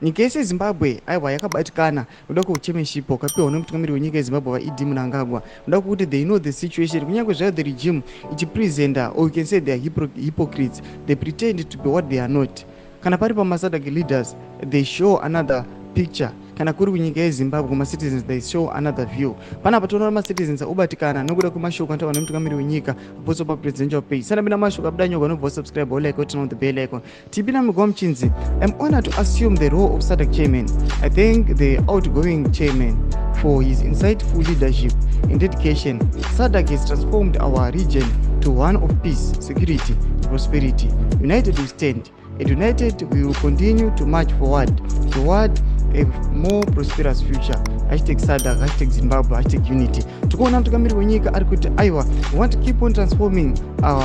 nyika yese yezimbabwe aiwa yakabatikana noda kweuchampionship wakapiwa nemutungamiri wenyika yezimbabwe vaED Mnangagwa noda kuti they know the situation kunyange zvayo the regime ichipresenta, or you can say they are hypocrites, they pretend to be what they are not. Kana pari pamaSADC leaders they show another picture, kana kuri kunyika yezimbabwe kumacitizens they show another view. Panapa toona macitizens obatikana nokuda kwemashoko anotaurwa nemutungamiri wenyika poso papresidential page. Sanapinda mashoko abuda nyogwa nobva subscribe like turn on the bell icon. Tipina mugwa muchinzi, I'm honored to assume the role of SADC chairman. I thank the outgoing chairman for his insightful leadership and dedication. SADC has transformed our region to one of peace, security, and prosperity. United we stand, and united we will continue to march forward toward a more prosperous future. #SADC, #Zimbabwe, #unity. Tukuona mtungamiri wenyika ari kuti aiwa, we want to keep on transforming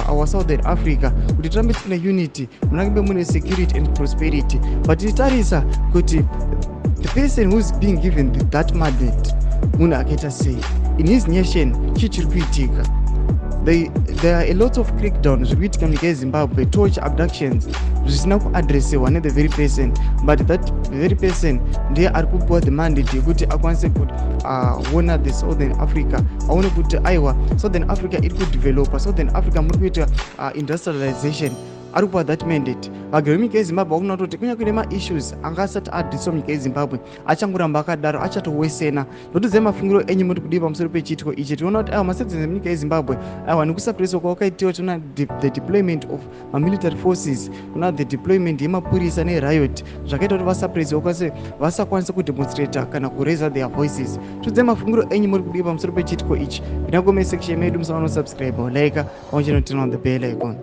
our Southern Africa kuti tirambe tine unity, munange mune security and prosperity. But titarisa kuti the person who is being given that mandate munhu akaita sei in his nation chiri kuitika. There are a lot of crackdowns zviri kuitika munyika yezimbabwe, torture, abductions zvisina kuadresiwa ne the very person, but that very person ndiye ari kupiwa the mandate yekuti akwanise kuona the Southern Africa, aone kuti aiwa Southern Africa iri kudevelopa, Southern Africa muri kuita industrialization, ari kupa that mandate. Vagari munyika yezimbabwe vakuna kutoti kunyange nema-issues anga asati adhiswa munyika yezimbabwe achangoramba akadaro achatowesena. Ndotizive mafungiro enyu muri kudiwa pamusoro pechiitiko ichi. Tinoona kuti aiwa macitizens emunyika yezimbabwe aiwa nekusapuraiswa kwawakaitiwa, tiona the deployment of military forces, kuna the deployment yemapurisa neriot zvakaita kuti vasapuraiswa vasakwanisa kudemonstrata kana kuraisa their voices. Todzive mafungiro enyu muri kudiwa pamusoro pechiitiko ichi. Pinda comment section medu, musaona subscribe like, turn on the bell icon.